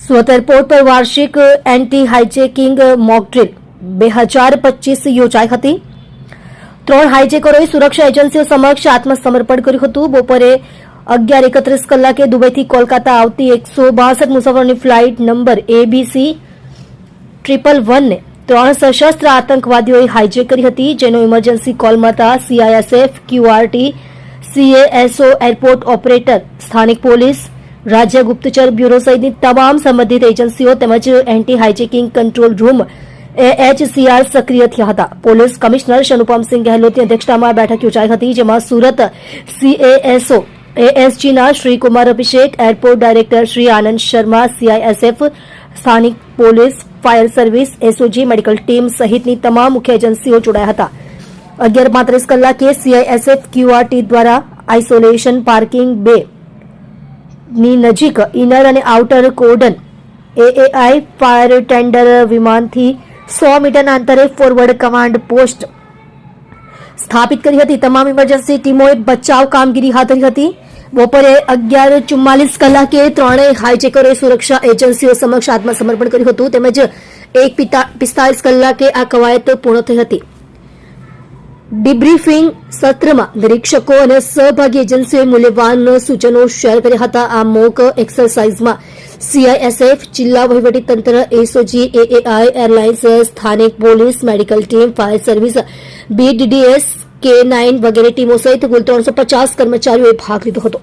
Surat airport પર વાર્ષિક anti hijacking mock drill 2025 યોજાઈ હતી। 3 હાઇજેકરોએ સુરક્ષા એજન્સીઓ સમક્ષ આત્મસમર્પણ કર્યું હતું। બપોરે 11:31 કલાકે દુબઈથી કોલકાતા આવતી 162 મુસાફરોની ફ્લાઇટ નંબર ABC 111 ને 3 સશસ્ત્ર આતંકવાદીઓએ હાઇજેક કરી હતી, જેનો ઇમરજન્સી કોલ મળતા CISF, QRT, CASO, airport operator, સ્થાનિક પોલીસ, રાજ્ય ગુપ્તચર બ્યુરો સહિતની તમામ સંબંધિત એજન્સીઓ તેમજ anti hijacking control room AHCR સક્રિય થયા હતા। પોલીસ કમિશનર શનુપમસિંહ ગહેલોતની અધ્યક્ષતામાં બેઠક યોજાઈ હતી, જેમાં સુરત CASO ASGના શ્રી કુમાર અભિષેક, એરપોર્ટ ડાયરેક્ટર શ્રી આનંદ શર્મા, CISF, સ્થાનિક police, fire service, SOG, medical team સહિતની તમામ મુખ્ય એજન્સીઓ જોડાયા હતા। 11:35 કલાકે CISF QRT દ્વારા આઇસોલેશન પાર્કિંગ બે ની નજીક ઇનર અને outer cordon AAI fire tender વિમાનથી 100 મીટરના અંતરે ફોરવર્ડ કમાન્ડ પોસ્ટ સ્થાપિત કરી હતી। તમામ ઇમરજન્સી ટીમોએ બચાવ કામગીરી હાથ ધરી હતી। બપોરે 11:44 કલાકે ત્રણેય હાઇજેકરોએ સુરક્ષા એજન્સીઓ સમક્ષ આત્મસમર્પણ કર્યું હતું, તેમજ 1:45 કલાકે આ કવાયત પૂર્ણ થઈ હતી। ડિબ્રીફિંગ સત્રમાં નિરીક્ષકો અને સહભાગી એજન્સીઓએ મૂલ્યવાન સૂચનો શેર કર્યા હતા। આ મોક એક્સરસાઇઝમાં CISF, જિલ્લા વહીવટીતંત્ર, SOG, AAI, એરલાઇન્સ, સ્થાનિક police, medical team, fire service, BDDS, K9 વગેરે ટીમો સહિત કુલ 350 કર્મચારીઓએ ભાગ લીધો હતો।